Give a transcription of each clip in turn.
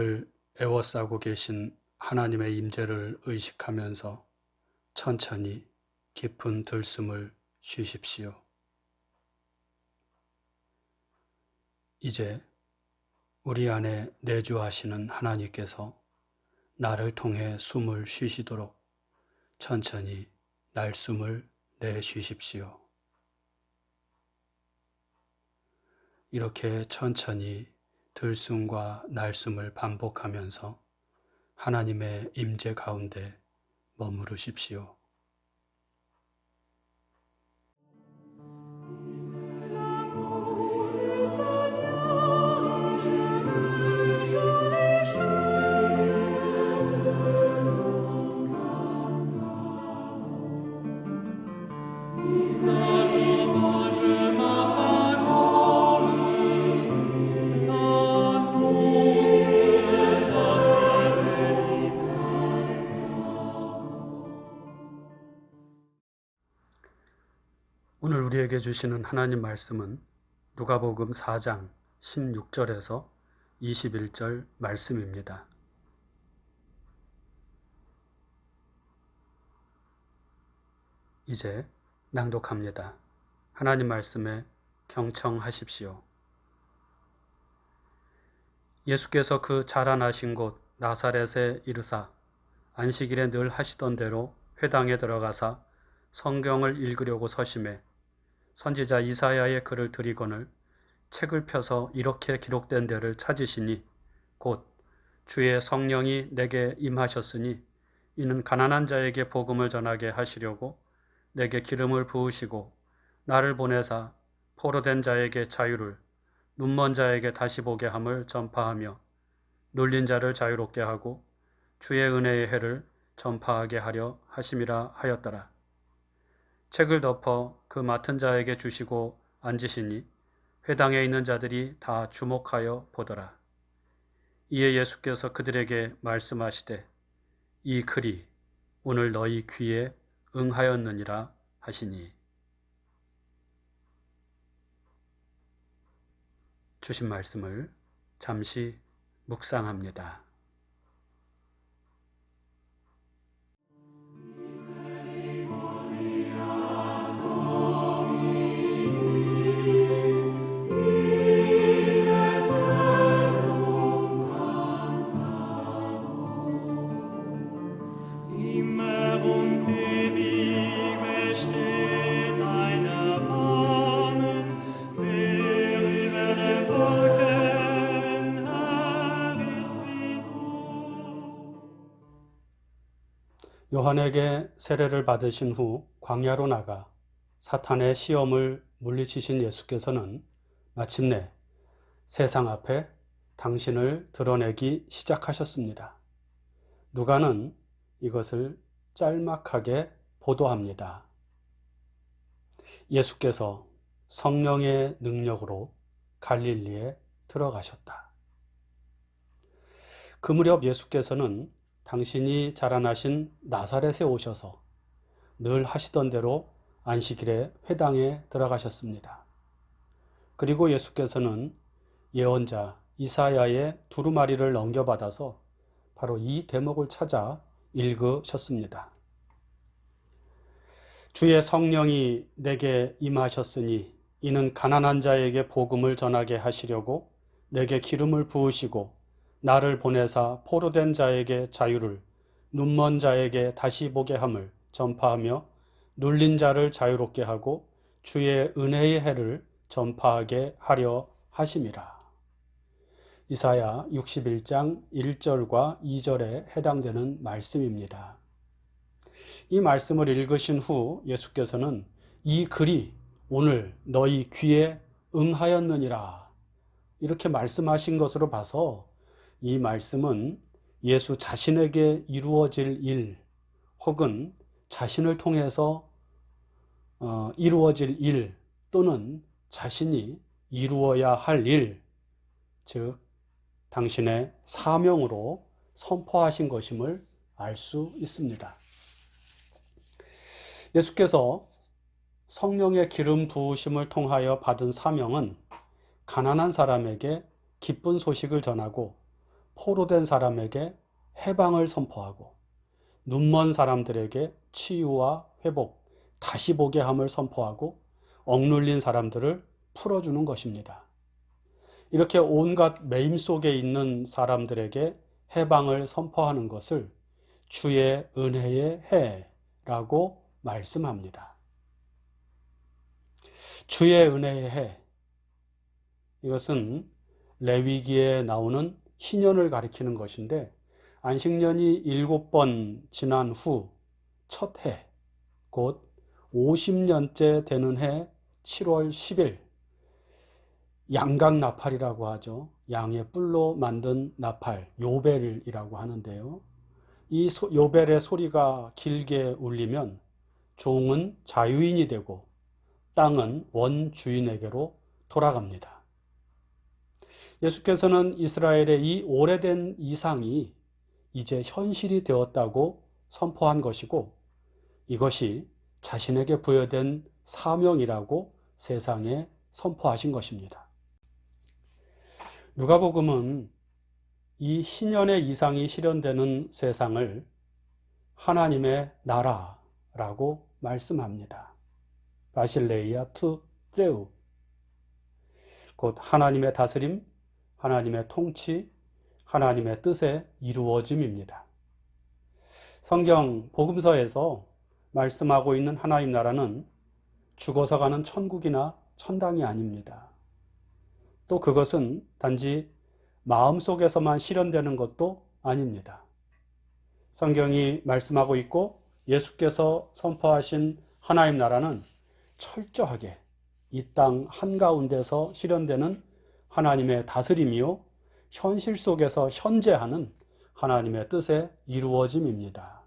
우리를 에워싸고 계신 하나님의 임재를 의식하면서 천천히 깊은 들숨을 쉬십시오. 이제 우리 안에 내주하시는 하나님께서 나를 통해 숨을 쉬시도록 천천히 날숨을 내쉬십시오. 이렇게 천천히 들숨과 날숨을 반복하면서 하나님의 임재 가운데 머무르십시오. 오늘 우리에게 주시는 하나님 말씀은 누가복음 4장 16절에서 21절 말씀입니다. 이제 낭독합니다. 하나님 말씀에 경청하십시오. 예수께서 그 자라나신 곳 나사렛에 이르사 안식일에 늘 하시던 대로 회당에 들어가사 성경을 읽으려고 서심해 선지자 이사야의 글을 들이거늘 책을 펴서 이렇게 기록된 데를 찾으시니 곧 주의 성령이 내게 임하셨으니 이는 가난한 자에게 복음을 전하게 하시려고 내게 기름을 부으시고 나를 보내사 포로된 자에게 자유를 눈먼 자에게 다시 보게 함을 전파하며 눌린 자를 자유롭게 하고 주의 은혜의 해를 전파하게 하려 하심이라 하였더라. 책을 덮어 그 맡은 자에게 주시고 앉으시니 회당에 있는 자들이 다 주목하여 보더라. 이에 예수께서 그들에게 말씀하시되 이 글이 오늘 너희 귀에 응하였느니라 하시니. 주신 말씀을 잠시 묵상합니다. 요한에게 세례를 받으신 후 광야로 나가 사탄의 시험을 물리치신 예수께서는 마침내 세상 앞에 당신을 드러내기 시작하셨습니다. 누가는 이것을 짤막하게 보도합니다. 예수께서 성령의 능력으로 갈릴리에 들어가셨다. 그 무렵 예수께서는 당신이 자라나신 나사렛에 오셔서 늘 하시던 대로 안식일에 회당에 들어가셨습니다. 그리고 예수께서는 예언자 이사야의 두루마리를 넘겨받아서 바로 이 대목을 찾아 읽으셨습니다. 주의 성령이 내게 임하셨으니 이는 가난한 자에게 복음을 전하게 하시려고 내게 기름을 부으시고 나를 보내사 포로된 자에게 자유를 눈먼 자에게 다시 보게 함을 전파하며 눌린 자를 자유롭게 하고 주의 은혜의 해를 전파하게 하려 하심이라. 이사야 61장 1절과 2절에 해당되는 말씀입니다. 이 말씀을 읽으신 후 예수께서는 이 글이 오늘 너희 귀에 응하였느니라 이렇게 말씀하신 것으로 봐서 이 말씀은 예수 자신에게 이루어질 일 혹은 자신을 통해서 이루어질 일 또는 자신이 이루어야 할 일, 즉 당신의 사명으로 선포하신 것임을 알 수 있습니다. 예수께서 성령의 기름 부으심을 통하여 받은 사명은 가난한 사람에게 기쁜 소식을 전하고 포로된 사람에게 해방을 선포하고 눈먼 사람들에게 치유와 회복, 다시 보게 함을 선포하고 억눌린 사람들을 풀어주는 것입니다. 이렇게 온갖 매임 속에 있는 사람들에게 해방을 선포하는 것을 주의 은혜의 해라고 말씀합니다. 주의 은혜의 해, 이것은 레위기에 나오는 희년을 가리키는 것인데 안식년이 7번 지난 후 첫 해, 곧 50년째 되는 해 7월 10일 양각 나팔이라고 하죠. 양의 뿔로 만든 나팔, 요벨이라고 하는데요. 이 요벨의 소리가 길게 울리면 종은 자유인이 되고 땅은 원주인에게로 돌아갑니다. 예수께서는 이스라엘의 이 오래된 이상이 이제 현실이 되었다고 선포한 것이고 이것이 자신에게 부여된 사명이라고 세상에 선포하신 것입니다. 누가복음은 이 희년의 이상이 실현되는 세상을 하나님의 나라라고 말씀합니다. 바실레이아 투 제우, 곧 하나님의 다스림, 하나님의 통치, 하나님의 뜻의 이루어짐입니다. 성경 복음서에서 말씀하고 있는 하나님 나라는 죽어서 가는 천국이나 천당이 아닙니다. 또 그것은 단지 마음속에서만 실현되는 것도 아닙니다. 성경이 말씀하고 있고 예수께서 선포하신 하나님 나라는 철저하게 이 땅 한가운데서 실현되는 하나님의 다스림이요, 현실 속에서 현재하는 하나님의 뜻의 이루어짐입니다.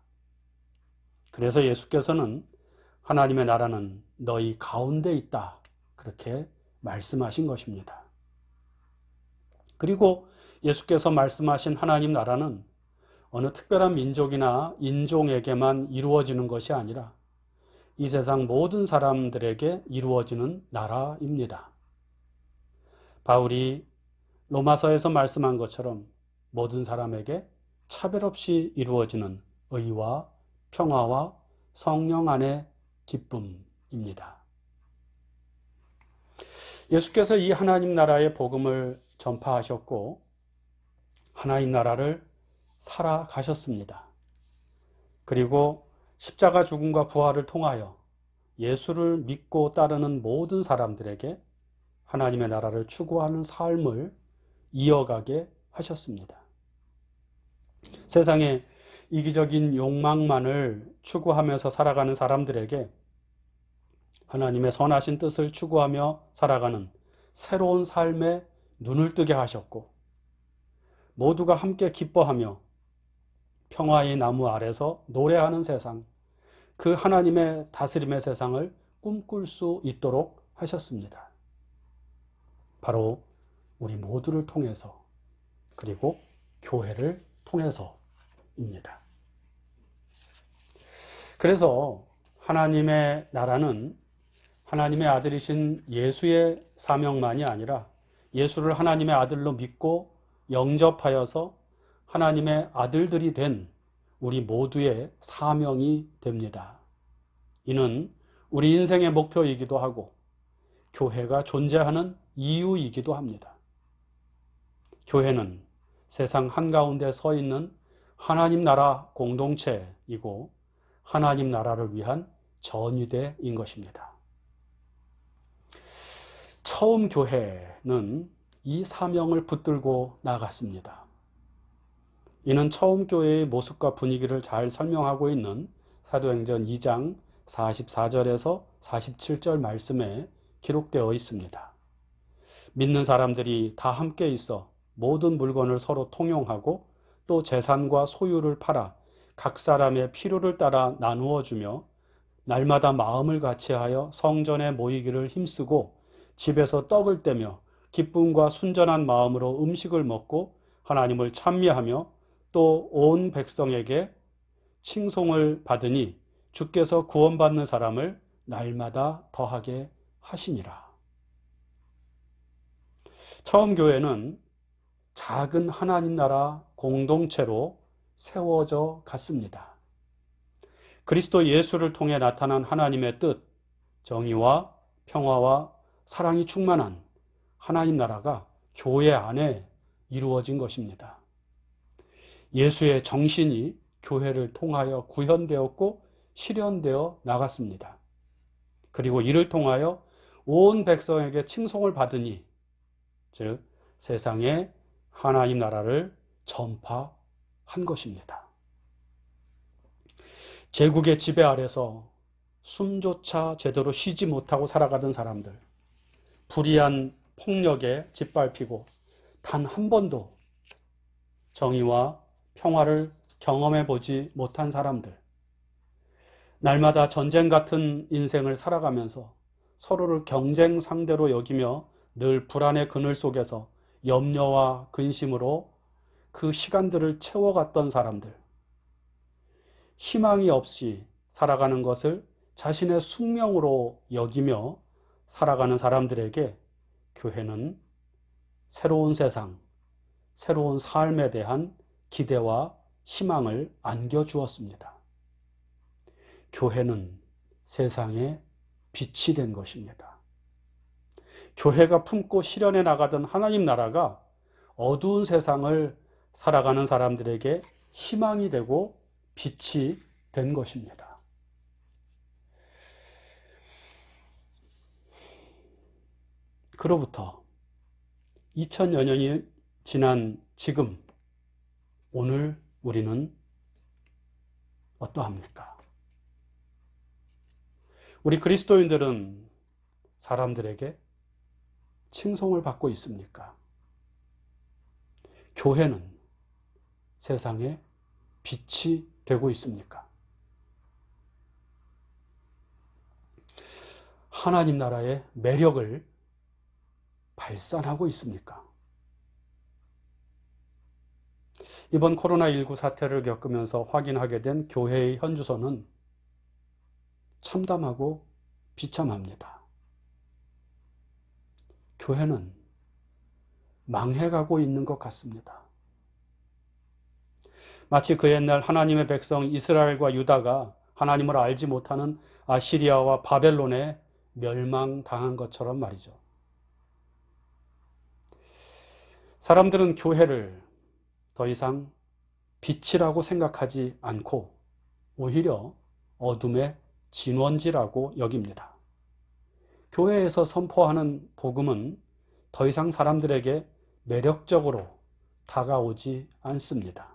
그래서 예수께서는 하나님의 나라는 너희 가운데 있다, 그렇게 말씀하신 것입니다. 그리고 예수께서 말씀하신 하나님 나라는 어느 특별한 민족이나 인종에게만 이루어지는 것이 아니라 이 세상 모든 사람들에게 이루어지는 나라입니다. 바울이 로마서에서 말씀한 것처럼 모든 사람에게 차별 없이 이루어지는 의와 평화와 성령 안의 기쁨입니다. 예수께서 이 하나님 나라의 복음을 전파하셨고 하나님 나라를 살아가셨습니다. 그리고 십자가 죽음과 부활을 통하여 예수를 믿고 따르는 모든 사람들에게 하나님의 나라를 추구하는 삶을 이어가게 하셨습니다. 세상에 이기적인 욕망만을 추구하면서 살아가는 사람들에게 하나님의 선하신 뜻을 추구하며 살아가는 새로운 삶에 눈을 뜨게 하셨고 모두가 함께 기뻐하며 평화의 나무 아래서 노래하는 세상, 그 하나님의 다스림의 세상을 꿈꿀 수 있도록 하셨습니다. 바로 우리 모두를 통해서, 그리고 교회를 통해서입니다. 그래서 하나님의 나라는 하나님의 아들이신 예수의 사명만이 아니라 예수를 하나님의 아들로 믿고 영접하여서 하나님의 아들들이 된 우리 모두의 사명이 됩니다. 이는 우리 인생의 목표이기도 하고 교회가 존재하는 이유이기도 합니다. 교회는 세상 한가운데 서 있는 하나님 나라 공동체이고 하나님 나라를 위한 전위대인 것입니다. 처음 교회는 이 사명을 붙들고 나갔습니다. 이는 처음 교회의 모습과 분위기를 잘 설명하고 있는 사도행전 2장 44절에서 47절 말씀에 기록되어 있습니다. 믿는 사람들이 다 함께 있어 모든 물건을 서로 통용하고 또 재산과 소유를 팔아 각 사람의 필요를 따라 나누어 주며 날마다 마음을 같이하여 성전에 모이기를 힘쓰고 집에서 떡을 떼며 기쁨과 순전한 마음으로 음식을 먹고 하나님을 찬미하며 또 온 백성에게 칭송을 받으니 주께서 구원받는 사람을 날마다 더하게 하시니라. 처음 교회는 작은 하나님 나라 공동체로 세워져 갔습니다. 그리스도 예수를 통해 나타난 하나님의 뜻, 정의와 평화와 사랑이 충만한 하나님 나라가 교회 안에 이루어진 것입니다. 예수의 정신이 교회를 통하여 구현되었고 실현되어 나갔습니다. 그리고 이를 통하여 온 백성에게 칭송을 받으니, 즉 세상에 하나님 나라를 전파한 것입니다. 제국의 지배 아래서 숨조차 제대로 쉬지 못하고 살아가던 사람들, 불의한 폭력에 짓밟히고 단 한 번도 정의와 평화를 경험해 보지 못한 사람들, 날마다 전쟁 같은 인생을 살아가면서 서로를 경쟁 상대로 여기며 늘 불안의 그늘 속에서 염려와 근심으로 그 시간들을 채워갔던 사람들, 희망이 없이 살아가는 것을 자신의 숙명으로 여기며 살아가는 사람들에게 교회는 새로운 세상, 새로운 삶에 대한 기대와 희망을 안겨주었습니다. 교회는 세상의 빛이 된 것입니다. 교회가 품고 실현해 나가던 하나님 나라가 어두운 세상을 살아가는 사람들에게 희망이 되고 빛이 된 것입니다. 그로부터 2000여 년이 지난 지금, 오늘 우리는 어떠합니까? 우리 그리스도인들은 사람들에게 칭송을 받고 있습니까? 교회는 세상에 빛이 되고 있습니까? 하나님 나라의 매력을 발산하고 있습니까? 이번 코로나19 사태를 겪으면서 확인하게 된 교회의 현주소는 참담하고 비참합니다. 교회는 망해가고 있는 것 같습니다. 마치 그 옛날 하나님의 백성 이스라엘과 유다가 하나님을 알지 못하는 아시리아와 바벨론에 멸망당한 것처럼 말이죠. 사람들은 교회를 더 이상 빛이라고 생각하지 않고 오히려 어둠의 진원지라고 여깁니다. 교회에서 선포하는 복음은 더 이상 사람들에게 매력적으로 다가오지 않습니다.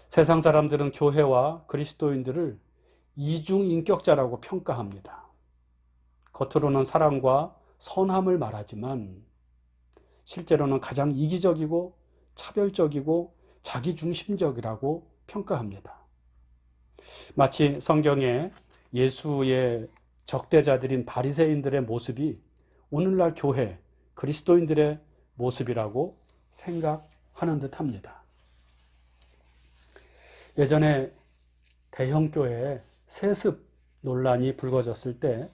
세상 사람들은 교회와 그리스도인들을 이중인격자라고 평가합니다. 겉으로는 사랑과 선함을 말하지만 실제로는 가장 이기적이고 차별적이고 자기중심적이라고 평가합니다. 마치 성경에 예수의 적대자들인 바리새인들의 모습이 오늘날 교회, 그리스도인들의 모습이라고 생각하는 듯합니다. 예전에 대형교회에 세습 논란이 불거졌을 때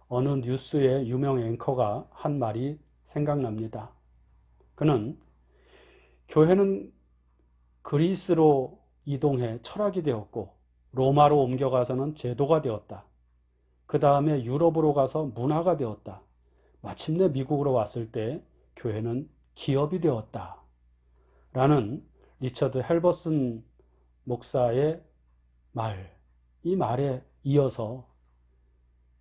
어느 뉴스의 유명 앵커가 한 말이 생각납니다. 그는 교회는 그리스로 이동해 철학이 되었고 로마로 옮겨가서는 제도가 되었다. 그 다음에 유럽으로 가서 문화가 되었다. 마침내 미국으로 왔을 때 교회는 기업이 되었다. 라는 리처드 헬버슨 목사의 말, 이 말에 이어서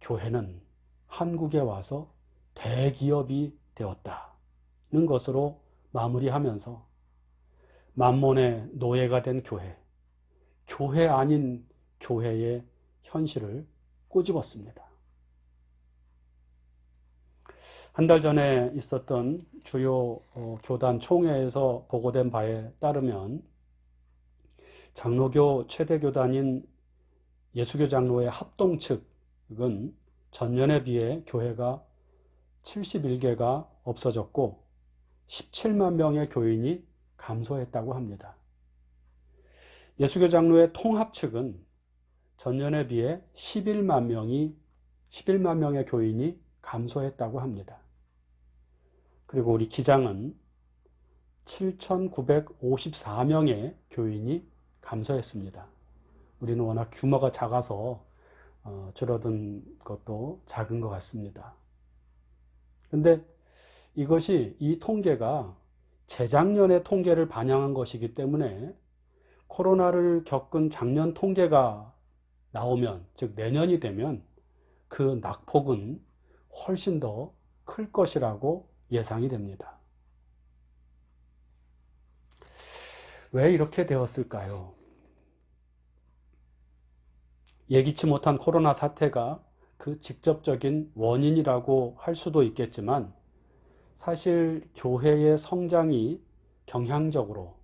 교회는 한국에 와서 대기업이 되었다는 것으로 마무리하면서 만몬의 노예가 된 교회 아닌 교회의 현실을 꼬집었습니다. 한 달 전에 있었던 주요 교단 총회에서 보고된 바에 따르면 장로교 최대 교단인 예수교 장로회 합동 측은 전년에 비해 교회가 71개가 없어졌고 17만 명의 교인이 감소했다고 합니다. 예수교 장로회 통합 측은 전년에 비해 11만 명의 교인이 감소했다고 합니다. 그리고 우리 기장은 7,954명의 교인이 감소했습니다. 우리는 워낙 규모가 작아서 줄어든 것도 작은 것 같습니다. 근데 이것이 이 통계가 재작년의 통계를 반영한 것이기 때문에 코로나를 겪은 작년 통계가 나오면, 즉 내년이 되면 그 낙폭은 훨씬 더 클 것이라고 예상이 됩니다. 왜 이렇게 되었을까요? 예기치 못한 코로나 사태가 그 직접적인 원인이라고 할 수도 있겠지만, 사실 교회의 성장이 경향적으로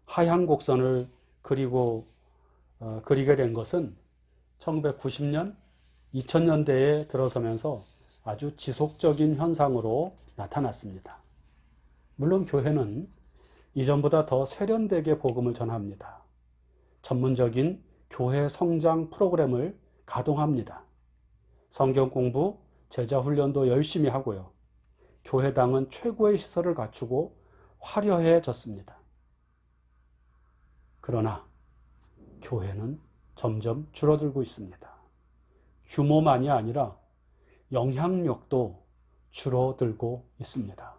하향 곡선을 그리게 된 것은 1990년, 2000년대에 들어서면서 아주 지속적인 현상으로 나타났습니다. 물론 교회는 이전보다 더 세련되게 복음을 전합니다. 전문적인 교회 성장 프로그램을 가동합니다. 성경 공부, 제자 훈련도 열심히 하고요. 교회당은 최고의 시설을 갖추고 화려해졌습니다. 그러나 교회는 점점 줄어들고 있습니다. 규모만이 아니라 영향력도 줄어들고 있습니다.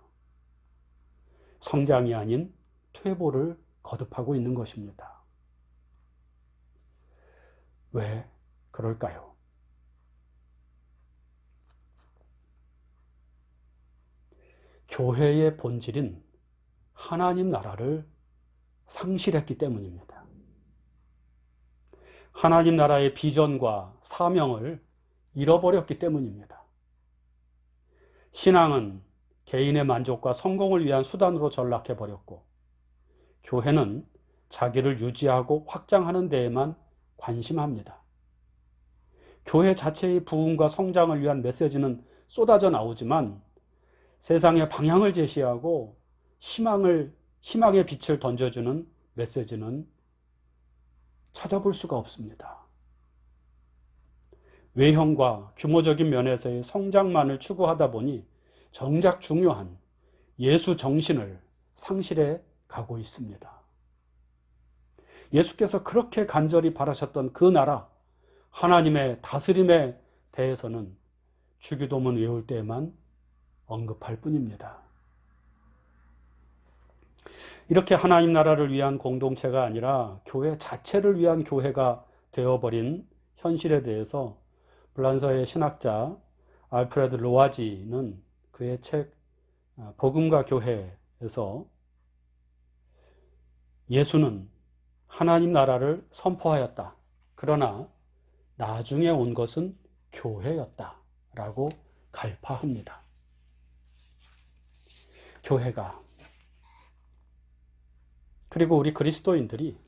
성장이 아닌 퇴보를 거듭하고 있는 것입니다. 왜 그럴까요? 교회의 본질인 하나님 나라를 상실했기 때문입니다. 하나님 나라의 비전과 사명을 잃어버렸기 때문입니다. 신앙은 개인의 만족과 성공을 위한 수단으로 전락해버렸고, 교회는 자기를 유지하고 확장하는 데에만 관심합니다. 교회 자체의 부흥과 성장을 위한 메시지는 쏟아져 나오지만, 세상에 방향을 제시하고 희망의 빛을 던져주는 메시지는 찾아볼 수가 없습니다. 외형과 규모적인 면에서의 성장만을 추구하다 보니 정작 중요한 예수 정신을 상실해 가고 있습니다. 예수께서 그렇게 간절히 바라셨던 그 나라, 하나님의 다스림에 대해서는 주기도문 외울 때에만 언급할 뿐입니다. 이렇게 하나님 나라를 위한 공동체가 아니라 교회 자체를 위한 교회가 되어버린 현실에 대해서 불란서의 신학자 알프레드 로아지는 그의 책 복음과 교회에서 예수는 하나님 나라를 선포하였다. 그러나 나중에 온 것은 교회였다. 라고 갈파합니다. 교회가, 그리고 우리 그리스도인들이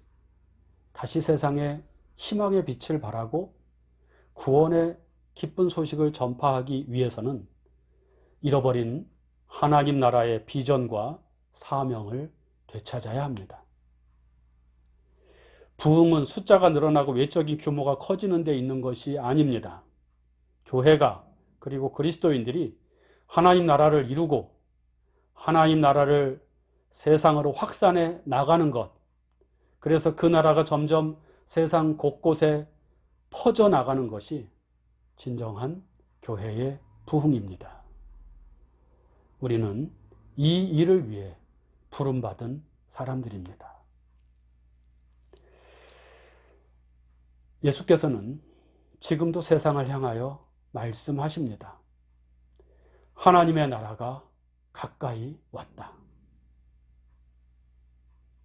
다시 세상에 희망의 빛을 발하고 구원의 기쁜 소식을 전파하기 위해서는 잃어버린 하나님 나라의 비전과 사명을 되찾아야 합니다. 부흥은 숫자가 늘어나고 외적인 규모가 커지는 데 있는 것이 아닙니다. 교회가, 그리고 그리스도인들이 하나님 나라를 이루고 하나님 나라를 세상으로 확산해 나가는 것, 그래서 그 나라가 점점 세상 곳곳에 퍼져 나가는 것이 진정한 교회의 부흥입니다. 우리는 이 일을 위해 부름받은 사람들입니다. 예수께서는 지금도 세상을 향하여 말씀하십니다. 하나님의 나라가 가까이 왔다.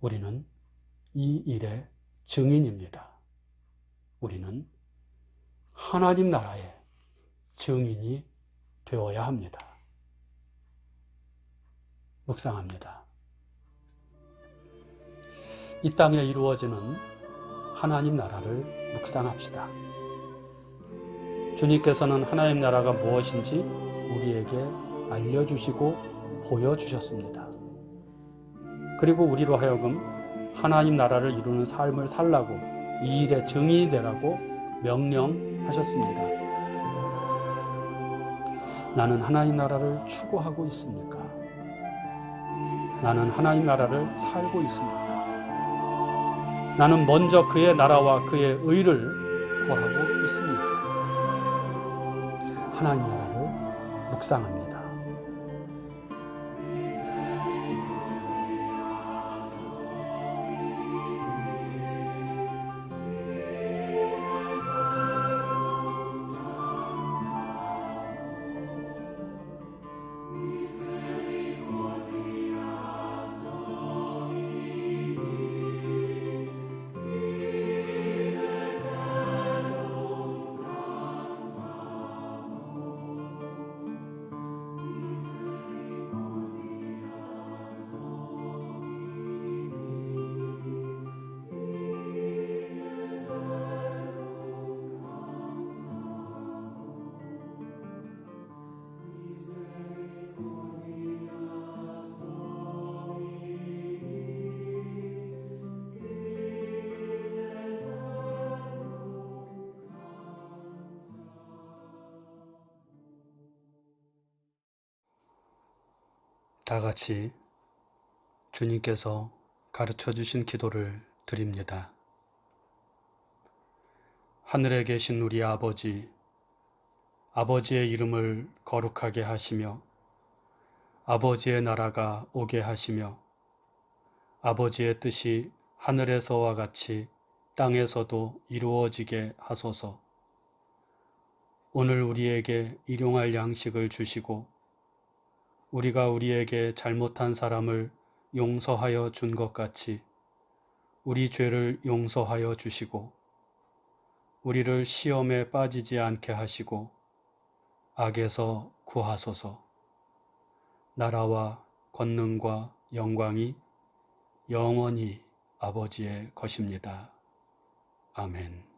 우리는 이 일의 증인입니다. 우리는 하나님 나라의 증인이 되어야 합니다. 묵상합니다. 이 땅에 이루어지는 하나님 나라를 묵상합시다. 주님께서는 하나님 나라가 무엇인지 우리에게 알려주시고 보여주셨습니다. 그리고 우리로 하여금 하나님 나라를 이루는 삶을 살라고, 이 일의 증인이 되라고 명령하셨습니다. 나는 하나님 나라를 추구하고 있습니까? 나는 하나님 나라를 살고 있습니까? 나는 먼저 그의 나라와 그의 의를 구하고 있습니까? 하나님 나라를 묵상합니다. 다 같이 주님께서 가르쳐 주신 기도를 드립니다. 하늘에 계신 우리 아버지, 아버지의 이름을 거룩하게 하시며 아버지의 나라가 오게 하시며 아버지의 뜻이 하늘에서와 같이 땅에서도 이루어지게 하소서. 오늘 우리에게 일용할 양식을 주시고 우리가 우리에게 잘못한 사람을 용서하여 준 것 같이 우리 죄를 용서하여 주시고 우리를 시험에 빠지지 않게 하시고 악에서 구하소서. 나라와 권능과 영광이 영원히 아버지의 것입니다. 아멘.